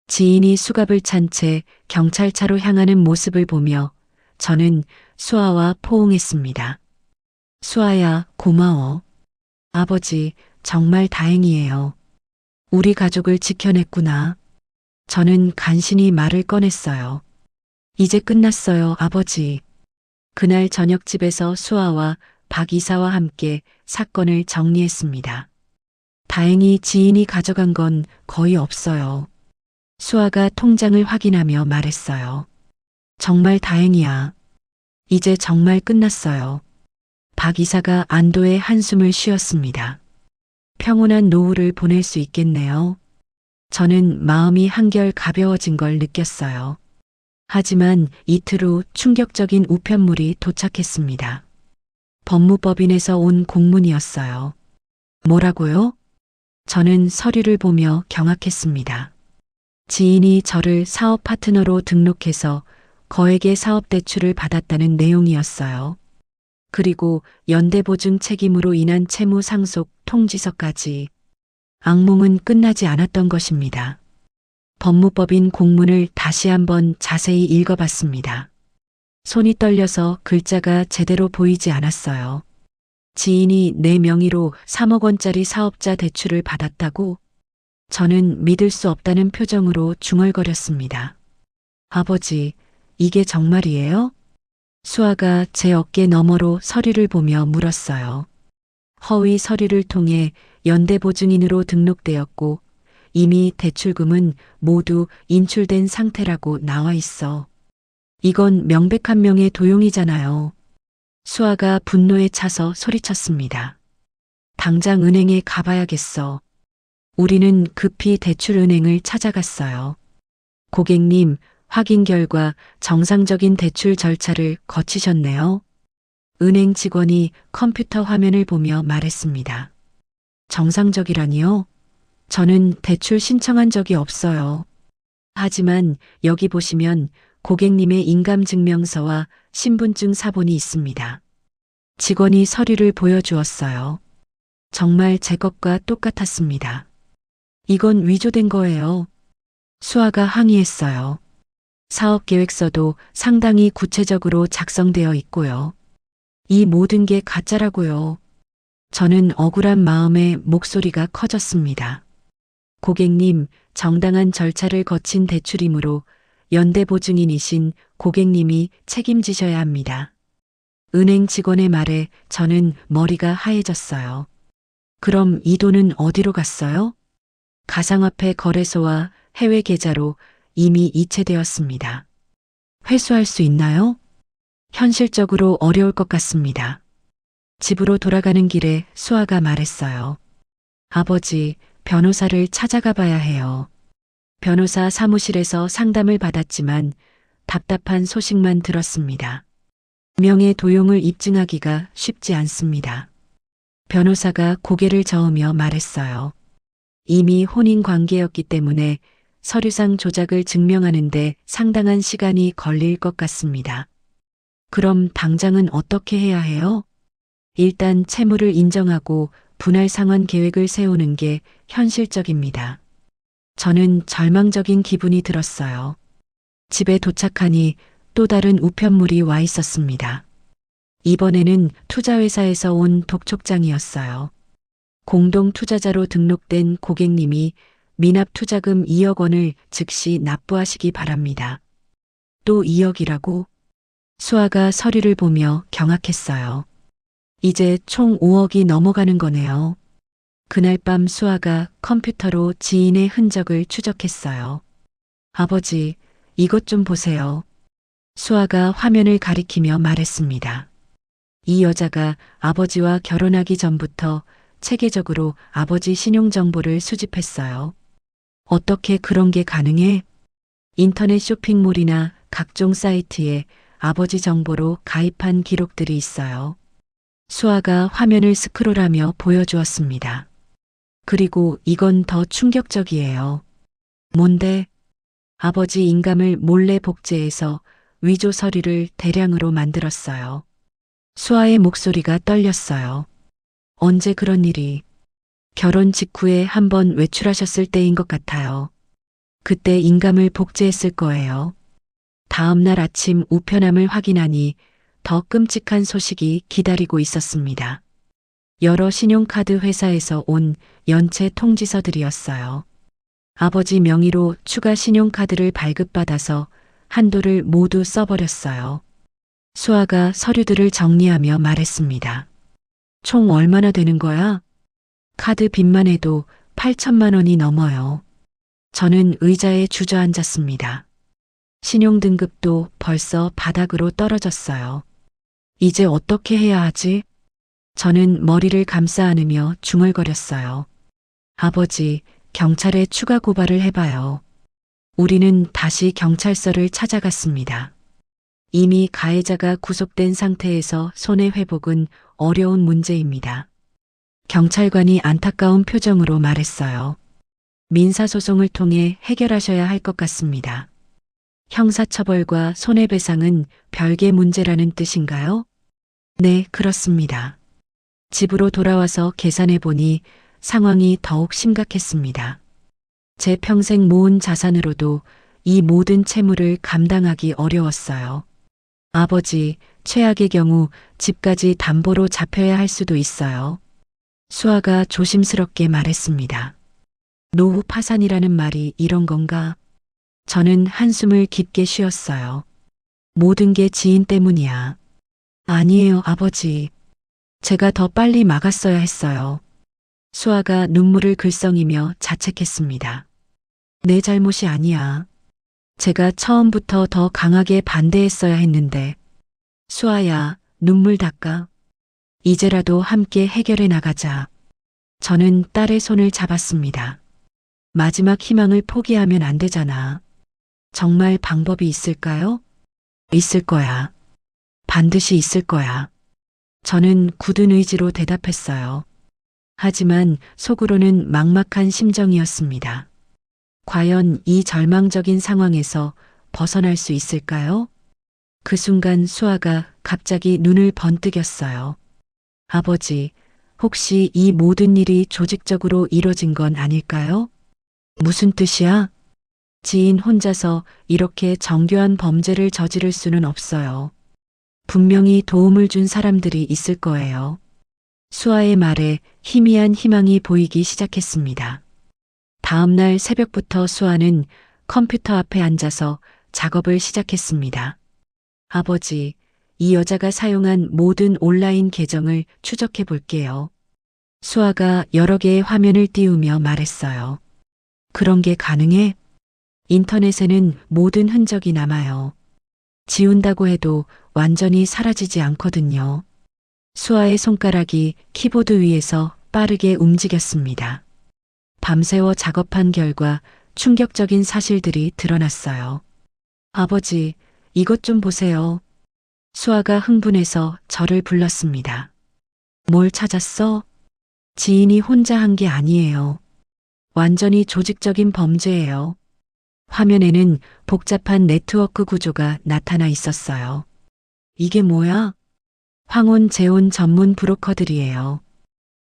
지인이 수갑을 찬 채 경찰차로 향하는 모습을 보며 저는 수아와 포옹했습니다. 수아야, 고마워. 아버지, 정말 다행이에요. 우리 가족을 지켜냈구나. 저는 간신히 말을 꺼냈어요. 이제 끝났어요, 아버지. 그날 저녁 집에서 수아와 박 이사와 함께 사건을 정리했습니다. 다행히 지인이 가져간 건 거의 없어요. 수아가 통장을 확인하며 말했어요. 정말 다행이야. 이제 정말 끝났어요. 박 이사가 안도의 한숨을 쉬었습니다. 평온한 노후를 보낼 수 있겠네요. 저는 마음이 한결 가벼워진 걸 느꼈어요. 하지만 이틀 후 충격적인 우편물이 도착했습니다. 법무법인에서 온 공문이었어요. 뭐라고요? 저는 서류를 보며 경악했습니다. 지인이 저를 사업 파트너로 등록해서 거액의 사업 대출을 받았다는 내용이었어요. 그리고 연대보증 책임으로 인한 채무 상속 통지서까지. 악몽은 끝나지 않았던 것입니다. 법무법인 공문을 다시 한번 자세히 읽어봤습니다. 손이 떨려서 글자가 제대로 보이지 않았어요. 지인이 내 명의로 3억 원짜리 사업자 대출을 받았다고? 저는 믿을 수 없다는 표정으로 중얼거렸습니다. 아버지, 이게 정말이에요? 수아가 제 어깨 너머로 서류를 보며 물었어요. 허위 서류를 통해 연대보증인으로 등록되었고 이미 대출금은 모두 인출된 상태라고 나와 있어. 이건 명백한 명의 도용이잖아요. 수아가 분노에 차서 소리쳤습니다. 당장 은행에 가봐야겠어. 우리는 급히 대출은행을 찾아갔어요. 고객님, 확인 결과 정상적인 대출 절차를 거치셨네요. 은행 직원이 컴퓨터 화면을 보며 말했습니다. 정상적이라니요? 저는 대출 신청한 적이 없어요. 하지만 여기 보시면 고객님의 인감증명서와 신분증 사본이 있습니다. 직원이 서류를 보여주었어요. 정말 제 것과 똑같았습니다. 이건 위조된 거예요. 수아가 항의했어요. 사업 계획서도 상당히 구체적으로 작성되어 있고요. 이 모든 게 가짜라고요. 저는 억울한 마음에 목소리가 커졌습니다. 고객님, 정당한 절차를 거친 대출이므로 연대보증인이신 고객님이 책임지셔야 합니다. 은행 직원의 말에 저는 머리가 하얘졌어요. 그럼 이 돈은 어디로 갔어요? 가상화폐 거래소와 해외 계좌로 이미 이체되었습니다. 회수할 수 있나요? 현실적으로 어려울 것 같습니다. 집으로 돌아가는 길에 수아가 말했어요. 아버지, 변호사를 찾아가 봐야 해요. 변호사 사무실에서 상담을 받았지만 답답한 소식만 들었습니다. 명의 도용을 입증하기가 쉽지 않습니다. 변호사가 고개를 저으며 말했어요. 이미 혼인 관계였기 때문에 서류상 조작을 증명하는데 상당한 시간이 걸릴 것 같습니다. 그럼 당장은 어떻게 해야 해요? 일단 채무를 인정하고 분할 상환 계획을 세우는 게 현실적입니다. 저는 절망적인 기분이 들었어요. 집에 도착하니 또 다른 우편물이 와 있었습니다. 이번에는 투자회사에서 온 독촉장이었어요. 공동 투자자로 등록된 고객님이 미납 투자금 2억 원을 즉시 납부하시기 바랍니다. 또 2억이라고? 수아가 서류를 보며 경악했어요. 이제 총 5억이 넘어가는 거네요. 그날 밤 수아가 컴퓨터로 지인의 흔적을 추적했어요. 아버지, 이것 좀 보세요. 수아가 화면을 가리키며 말했습니다. 이 여자가 아버지와 결혼하기 전부터 체계적으로 아버지 신용정보를 수집했어요. 어떻게 그런 게 가능해? 인터넷 쇼핑몰이나 각종 사이트에 아버지 정보로 가입한 기록들이 있어요. 수아가 화면을 스크롤하며 보여주었습니다. 그리고 이건 더 충격적이에요. 뭔데? 아버지 인감을 몰래 복제해서 위조 서류를 대량으로 만들었어요. 수아의 목소리가 떨렸어요. 언제 그런 일이? 결혼 직후에 한번 외출하셨을 때인 것 같아요. 그때 인감을 복제했을 거예요. 다음 날 아침 우편함을 확인하니 더 끔찍한 소식이 기다리고 있었습니다. 여러 신용카드 회사에서 온 연체 통지서들이었어요. 아버지 명의로 추가 신용카드를 발급받아서 한도를 모두 써버렸어요. 수아가 서류들을 정리하며 말했습니다. 총 얼마나 되는 거야? 카드 빚만 해도 8천만 원이 넘어요. 저는 의자에 주저앉았습니다. 신용등급도 벌써 바닥으로 떨어졌어요. 이제 어떻게 해야 하지? 저는 머리를 감싸 안으며 중얼거렸어요. 아버지, 경찰에 추가 고발을 해봐요. 우리는 다시 경찰서를 찾아갔습니다. 이미 가해자가 구속된 상태에서 손해 회복은 어려운 문제입니다. 경찰관이 안타까운 표정으로 말했어요. 민사소송을 통해 해결하셔야 할 것 같습니다. 형사처벌과 손해배상은 별개 문제라는 뜻인가요? 네, 그렇습니다. 집으로 돌아와서 계산해 보니 상황이 더욱 심각했습니다. 제 평생 모은 자산으로도 이 모든 채무를 감당하기 어려웠어요. 아버지, 최악의 경우 집까지 담보로 잡혀야 할 수도 있어요. 수아가 조심스럽게 말했습니다. 노후 파산이라는 말이 이런 건가? 저는 한숨을 깊게 쉬었어요. 모든 게 지인 때문이야. 아니에요, 아버지. 제가 더 빨리 막았어야 했어요. 수아가 눈물을 글썽이며 자책했습니다. 내 잘못이 아니야. 제가 처음부터 더 강하게 반대했어야 했는데. 수아야, 눈물 닦아. 이제라도 함께 해결해 나가자. 저는 딸의 손을 잡았습니다. 마지막 희망을 포기하면 안 되잖아. 정말 방법이 있을까요? 있을 거야. 반드시 있을 거야. 저는 굳은 의지로 대답했어요. 하지만 속으로는 막막한 심정이었습니다. 과연 이 절망적인 상황에서 벗어날 수 있을까요? 그 순간 수아가 갑자기 눈을 번뜩였어요. 아버지, 혹시 이 모든 일이 조직적으로 이뤄진 건 아닐까요? 무슨 뜻이야? 지인 혼자서 이렇게 정교한 범죄를 저지를 수는 없어요. 분명히 도움을 준 사람들이 있을 거예요. 수아의 말에 희미한 희망이 보이기 시작했습니다. 다음 날 새벽부터 수아는 컴퓨터 앞에 앉아서 작업을 시작했습니다. 아버지, 이 여자가 사용한 모든 온라인 계정을 추적해 볼게요. 수아가 여러 개의 화면을 띄우며 말했어요. 그런 게 가능해? 인터넷에는 모든 흔적이 남아요. 지운다고 해도 완전히 사라지지 않거든요. 수아의 손가락이 키보드 위에서 빠르게 움직였습니다. 밤새워 작업한 결과 충격적인 사실들이 드러났어요. 아버지, 이것 좀 보세요. 수아가 흥분해서 저를 불렀습니다. 뭘 찾았어? 지인이 혼자 한 게 아니에요. 완전히 조직적인 범죄예요. 화면에는 복잡한 네트워크 구조가 나타나 있었어요. 이게 뭐야? 황혼 재혼 전문 브로커들이에요.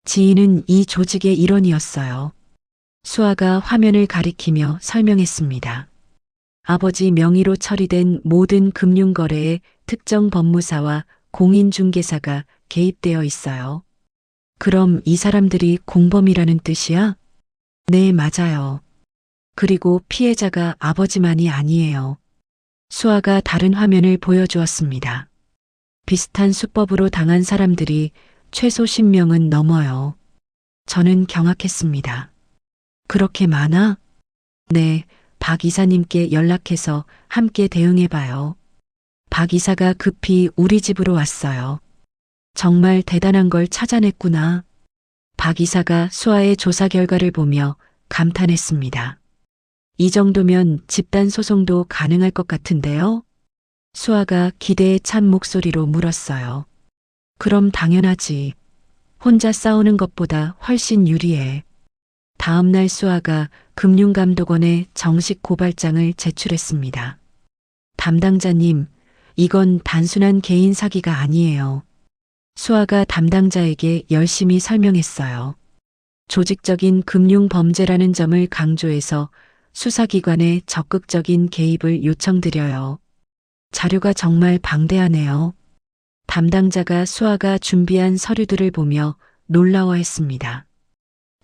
지인은 이 조직의 일원이었어요. 수아가 화면을 가리키며 설명했습니다. 아버지 명의로 처리된 모든 금융거래에 특정 법무사와 공인중개사가 개입되어 있어요. 그럼 이 사람들이 공범이라는 뜻이야? 네, 맞아요. 그리고 피해자가 아버지만이 아니에요. 수아가 다른 화면을 보여주었습니다. 비슷한 수법으로 당한 사람들이 최소 10명은 넘어요. 저는 경악했습니다. 그렇게 많아? 네, 박 이사님께 연락해서 함께 대응해봐요. 박 이사가 급히 우리 집으로 왔어요. 정말 대단한 걸 찾아냈구나. 박 이사가 수아의 조사 결과를 보며 감탄했습니다. 이 정도면 집단 소송도 가능할 것 같은데요? 수아가 기대에 찬 목소리로 물었어요. 그럼 당연하지. 혼자 싸우는 것보다 훨씬 유리해. 다음 날 수아가 금융감독원에 정식 고발장을 제출했습니다. 담당자님, 이건 단순한 개인 사기가 아니에요. 수아가 담당자에게 열심히 설명했어요. 조직적인 금융 범죄라는 점을 강조해서 수사기관에 적극적인 개입을 요청드려요. 자료가 정말 방대하네요. 담당자가 수아가 준비한 서류들을 보며 놀라워했습니다.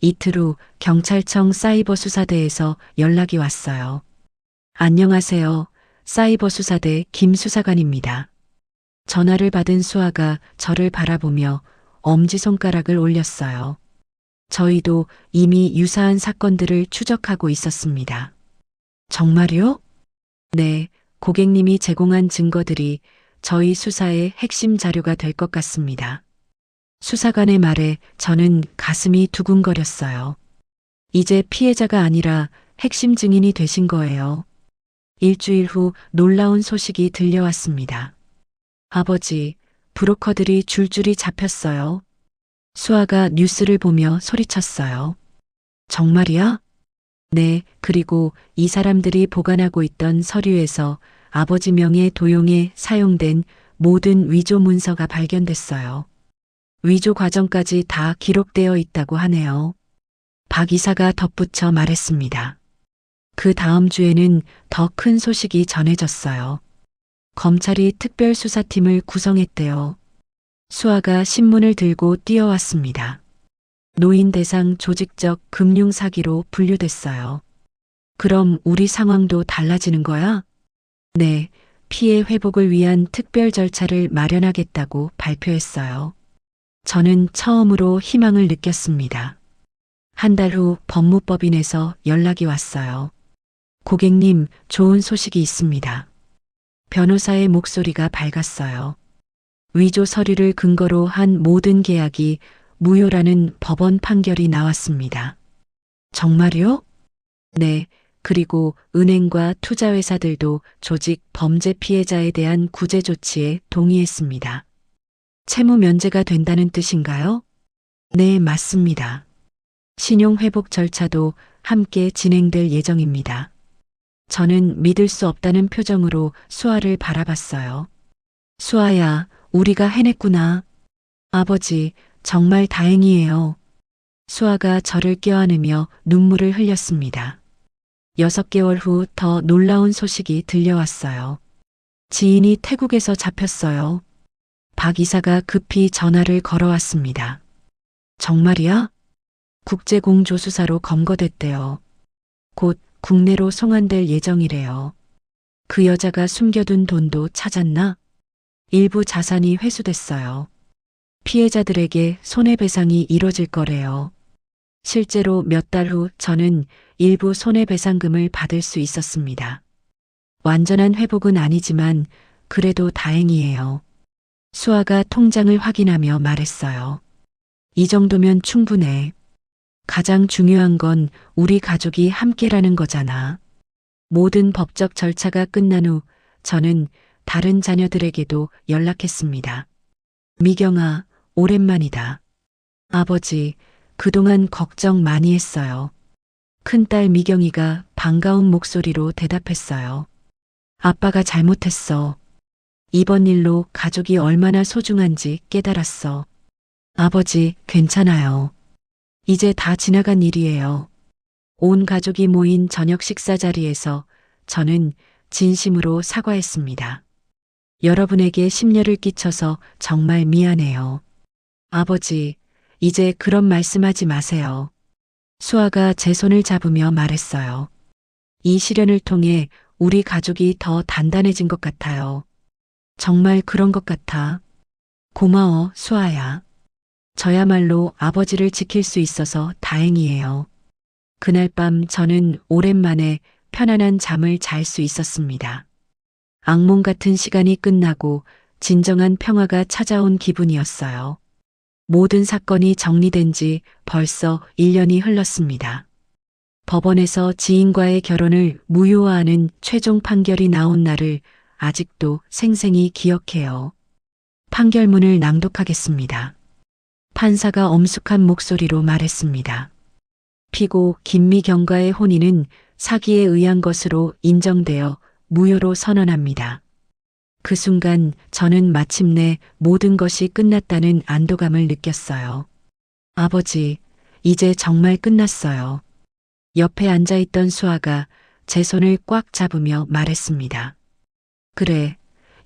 이틀 후 경찰청 사이버수사대에서 연락이 왔어요. 안녕하세요. 사이버수사대 김수사관입니다. 전화를 받은 수아가 저를 바라보며 엄지손가락을 올렸어요. 저희도 이미 유사한 사건들을 추적하고 있었습니다. 정말요? 네, 고객님이 제공한 증거들이 저희 수사의 핵심 자료가 될 것 같습니다. 수사관의 말에 저는 가슴이 두근거렸어요. 이제 피해자가 아니라 핵심 증인이 되신 거예요. 일주일 후 놀라운 소식이 들려왔습니다. 아버지, 브로커들이 줄줄이 잡혔어요. 수아가 뉴스를 보며 소리쳤어요. 정말이야? 네, 그리고 이 사람들이 보관하고 있던 서류에서 아버지 명의 도용에 사용된 모든 위조 문서가 발견됐어요. 위조 과정까지 다 기록되어 있다고 하네요. 박 이사가 덧붙여 말했습니다. 그 다음 주에는 더 큰 소식이 전해졌어요. 검찰이 특별수사팀을 구성했대요. 수아가 신문을 들고 뛰어왔습니다. 노인 대상 조직적 금융 사기로 분류됐어요. 그럼 우리 상황도 달라지는 거야? 네, 피해 회복을 위한 특별 절차를 마련하겠다고 발표했어요. 저는 처음으로 희망을 느꼈습니다. 한 달 후 법무법인에서 연락이 왔어요. 고객님, 좋은 소식이 있습니다. 변호사의 목소리가 밝았어요. 위조 서류를 근거로 한 모든 계약이 무효라는 법원 판결이 나왔습니다. 정말요? 네, 그리고 은행과 투자회사들도 조직 범죄 피해자에 대한 구제 조치에 동의했습니다. 채무 면제가 된다는 뜻인가요? 네, 맞습니다. 신용회복 절차도 함께 진행될 예정입니다. 저는 믿을 수 없다는 표정으로 수아를 바라봤어요. 수아야, 우리가 해냈구나. 아버지, 정말 다행이에요. 수아가 저를 껴안으며 눈물을 흘렸습니다. 6개월 후 더 놀라운 소식이 들려왔어요. 지인이 태국에서 잡혔어요. 박 이사가 급히 전화를 걸어왔습니다. 정말이야? 국제공조수사로 검거됐대요. 곧 국내로 송환될 예정이래요. 그 여자가 숨겨둔 돈도 찾았나? 일부 자산이 회수됐어요. 피해자들에게 손해배상이 이뤄질 거래요. 실제로 몇 달 후 저는 일부 손해배상금을 받을 수 있었습니다. 완전한 회복은 아니지만 그래도 다행이에요. 수아가 통장을 확인하며 말했어요. 이 정도면 충분해. 가장 중요한 건 우리 가족이 함께라는 거잖아. 모든 법적 절차가 끝난 후 저는 다른 자녀들에게도 연락했습니다. 미경아, 오랜만이다. 아버지, 그동안 걱정 많이 했어요. 큰딸 미경이가 반가운 목소리로 대답했어요. 아빠가 잘못했어. 이번 일로 가족이 얼마나 소중한지 깨달았어. 아버지, 괜찮아요. 이제 다 지나간 일이에요. 온 가족이 모인 저녁 식사 자리에서 저는 진심으로 사과했습니다. 여러분에게 심려를 끼쳐서 정말 미안해요. 아버지, 이제 그런 말씀하지 마세요. 수아가 제 손을 잡으며 말했어요. 이 시련을 통해 우리 가족이 더 단단해진 것 같아요. 정말 그런 것 같아. 고마워, 수아야. 저야말로 아버지를 지킬 수 있어서 다행이에요. 그날 밤 저는 오랜만에 편안한 잠을 잘 수 있었습니다. 악몽 같은 시간이 끝나고 진정한 평화가 찾아온 기분이었어요. 모든 사건이 정리된 지 벌써 1년이 흘렀습니다. 법원에서 지인과의 결혼을 무효화하는 최종 판결이 나온 날을 아직도 생생히 기억해요. 판결문을 낭독하겠습니다. 판사가 엄숙한 목소리로 말했습니다. 피고 김미경과의 혼인은 사기에 의한 것으로 인정되어 무효로 선언합니다. 그 순간 저는 마침내 모든 것이 끝났다는 안도감을 느꼈어요. 아버지, 이제 정말 끝났어요. 옆에 앉아있던 수아가 제 손을 꽉 잡으며 말했습니다. 그래,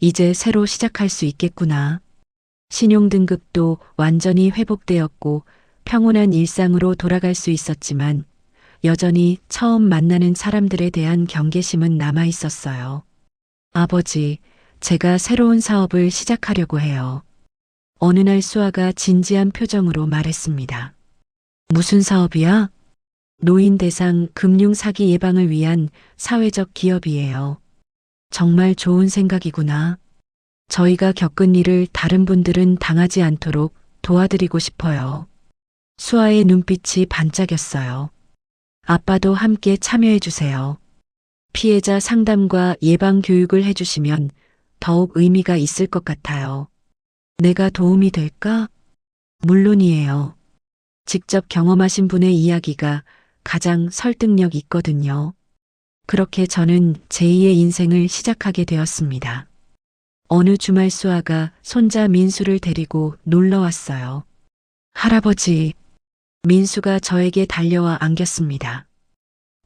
이제 새로 시작할 수 있겠구나. 신용등급도 완전히 회복되었고 평온한 일상으로 돌아갈 수 있었지만 여전히 처음 만나는 사람들에 대한 경계심은 남아 있었어요. 아버지, 제가 새로운 사업을 시작하려고 해요. 어느 날 수아가 진지한 표정으로 말했습니다. 무슨 사업이야? 노인 대상 금융 사기 예방을 위한 사회적 기업이에요. 정말 좋은 생각이구나. 저희가 겪은 일을 다른 분들은 당하지 않도록 도와드리고 싶어요. 수아의 눈빛이 반짝였어요. 아빠도 함께 참여해 주세요. 피해자 상담과 예방 교육을 해주시면 더욱 의미가 있을 것 같아요. 내가 도움이 될까? 물론이에요. 직접 경험하신 분의 이야기가 가장 설득력 있거든요. 그렇게 저는 제2의 인생을 시작하게 되었습니다. 어느 주말 수아가 손자 민수를 데리고 놀러 왔어요. 할아버지, 민수가 저에게 달려와 안겼습니다.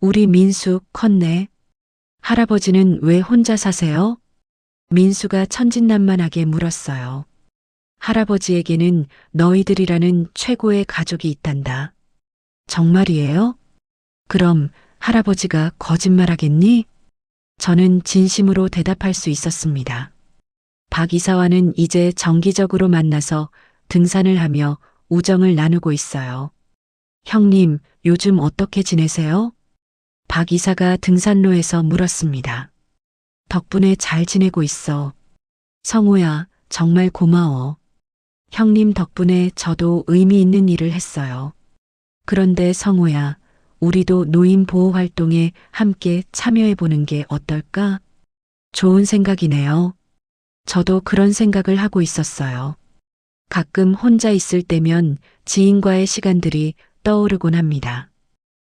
우리 민수 컸네. 할아버지는 왜 혼자 사세요? 민수가 천진난만하게 물었어요. 할아버지에게는 너희들이라는 최고의 가족이 있단다. 정말이에요? 그럼 할아버지가 거짓말하겠니? 저는 진심으로 대답할 수 있었습니다. 박 이사와는 이제 정기적으로 만나서 등산을 하며 우정을 나누고 있어요. 형님, 요즘 어떻게 지내세요? 박 이사가 등산로에서 물었습니다. 덕분에 잘 지내고 있어. 성우야, 정말 고마워. 형님 덕분에 저도 의미 있는 일을 했어요. 그런데 성우야, 우리도 노인 보호 활동에 함께 참여해 보는 게 어떨까? 좋은 생각이네요. 저도 그런 생각을 하고 있었어요. 가끔 혼자 있을 때면 지인과의 시간들이 떠오르곤 합니다.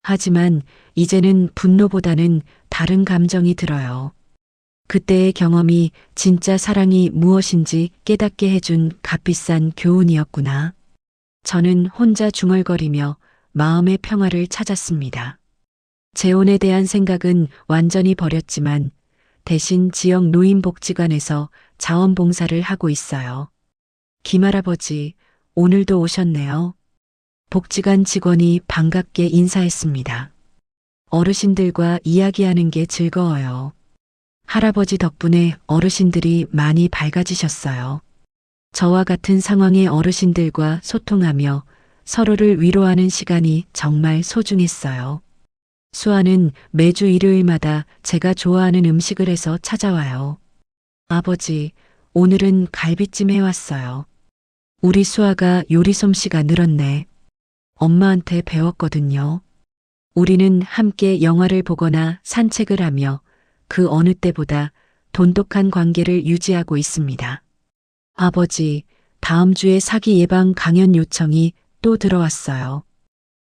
하지만 이제는 분노보다는 다른 감정이 들어요. 그때의 경험이 진짜 사랑이 무엇인지 깨닫게 해준 값비싼 교훈이었구나. 저는 혼자 중얼거리며 마음의 평화를 찾았습니다. 재혼에 대한 생각은 완전히 버렸지만 대신 지역 노인복지관에서 자원봉사를 하고 있어요. 김할아버지, 오늘도 오셨네요. 복지관 직원이 반갑게 인사했습니다. 어르신들과 이야기하는 게 즐거워요. 할아버지 덕분에 어르신들이 많이 밝아지셨어요. 저와 같은 상황의 어르신들과 소통하며 서로를 위로하는 시간이 정말 소중했어요. 수아는 매주 일요일마다 제가 좋아하는 음식을 해서 찾아와요. 아버지, 오늘은 갈비찜 해왔어요. 우리 수아가 요리 솜씨가 늘었네. 엄마한테 배웠거든요. 우리는 함께 영화를 보거나 산책을 하며 그 어느 때보다 돈독한 관계를 유지하고 있습니다. 아버지, 다음 주에 사기 예방 강연 요청이 또 들어왔어요.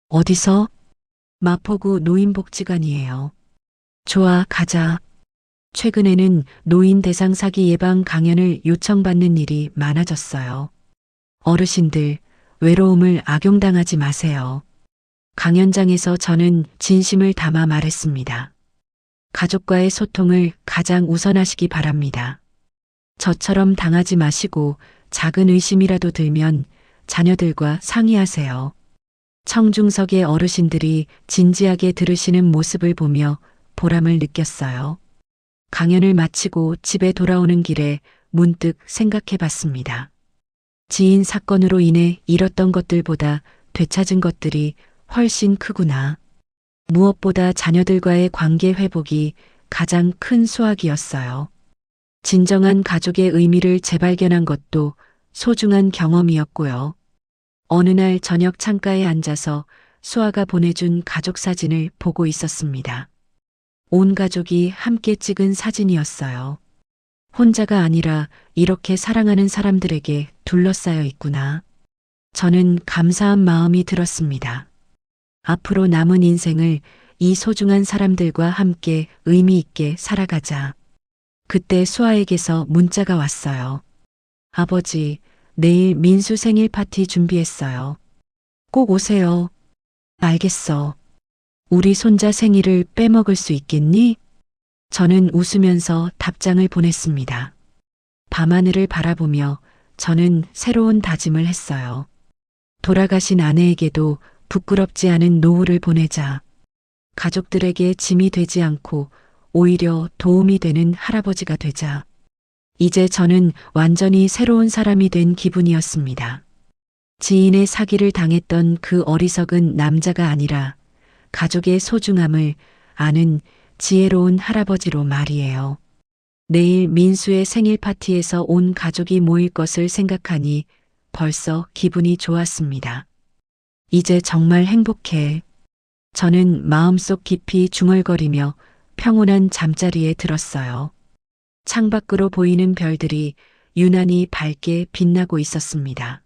어디서? 마포구 노인복지관이에요. 좋아, 가자. 최근에는 노인 대상 사기 예방 강연을 요청받는 일이 많아졌어요. 어르신들, 외로움을 악용당하지 마세요. 강연장에서 저는 진심을 담아 말했습니다. 가족과의 소통을 가장 우선하시기 바랍니다. 저처럼 당하지 마시고 작은 의심이라도 들면 자녀들과 상의하세요. 청중석의 어르신들이 진지하게 들으시는 모습을 보며 보람을 느꼈어요. 강연을 마치고 집에 돌아오는 길에 문득 생각해 봤습니다. 지인 사건으로 인해 잃었던 것들보다 되찾은 것들이 훨씬 크구나. 무엇보다 자녀들과의 관계 회복이 가장 큰 수확이었어요. 진정한 가족의 의미를 재발견한 것도 소중한 경험이었고요. 어느 날 저녁 창가에 앉아서 수아가 보내준 가족 사진을 보고 있었습니다. 온 가족이 함께 찍은 사진이었어요. 혼자가 아니라 이렇게 사랑하는 사람들에게 둘러싸여 있구나. 저는 감사한 마음이 들었습니다. 앞으로 남은 인생을 이 소중한 사람들과 함께 의미 있게 살아가자. 그때 수아에게서 문자가 왔어요. 아버지, 내일 민수 생일 파티 준비했어요. 꼭 오세요. 알겠어. 우리 손자 생일을 빼먹을 수 있겠니? 저는 웃으면서 답장을 보냈습니다. 밤하늘을 바라보며 저는 새로운 다짐을 했어요. 돌아가신 아내에게도 부끄럽지 않은 노후를 보내자. 가족들에게 짐이 되지 않고 오히려 도움이 되는 할아버지가 되자. 이제 저는 완전히 새로운 사람이 된 기분이었습니다. 지인의 사기를 당했던 그 어리석은 남자가 아니라 가족의 소중함을 아는 지혜로운 할아버지로 말이에요. 내일 민수의 생일 파티에서 온 가족이 모일 것을 생각하니 벌써 기분이 좋았습니다. 이제 정말 행복해. 저는 마음속 깊이 중얼거리며 평온한 잠자리에 들었어요. 창밖으로 보이는 별들이 유난히 밝게 빛나고 있었습니다.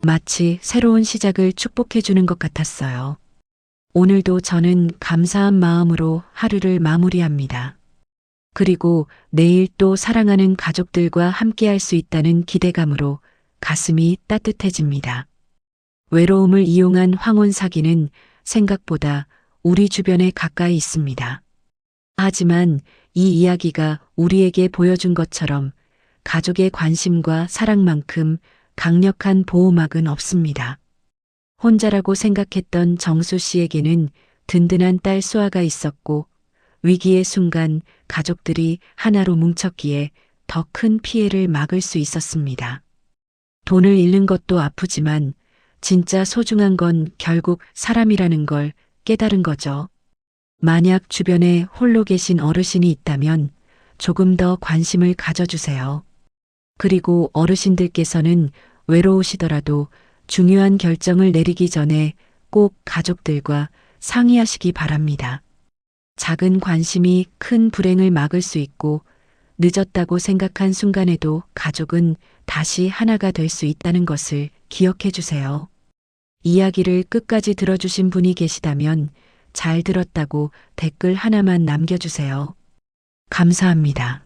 마치 새로운 시작을 축복해주는 것 같았어요. 오늘도 저는 감사한 마음으로 하루를 마무리합니다. 그리고 내일 또 사랑하는 가족들과 함께할 수 있다는 기대감으로 가슴이 따뜻해집니다. 외로움을 이용한 황혼 사기는 생각보다 우리 주변에 가까이 있습니다. 하지만 이 이야기가 우리에게 보여준 것처럼 가족의 관심과 사랑만큼 강력한 보호막은 없습니다. 혼자라고 생각했던 정수 씨에게는 든든한 딸 수아가 있었고 위기의 순간 가족들이 하나로 뭉쳤기에 더 큰 피해를 막을 수 있었습니다. 돈을 잃는 것도 아프지만 진짜 소중한 건 결국 사람이라는 걸 깨달은 거죠. 만약 주변에 홀로 계신 어르신이 있다면 조금 더 관심을 가져주세요. 그리고 어르신들께서는 외로우시더라도 중요한 결정을 내리기 전에 꼭 가족들과 상의하시기 바랍니다. 작은 관심이 큰 불행을 막을 수 있고 늦었다고 생각한 순간에도 가족은 다시 하나가 될 수 있다는 것을 기억해 주세요. 이야기를 끝까지 들어주신 분이 계시다면 잘 들었다고 댓글 하나만 남겨주세요. 감사합니다.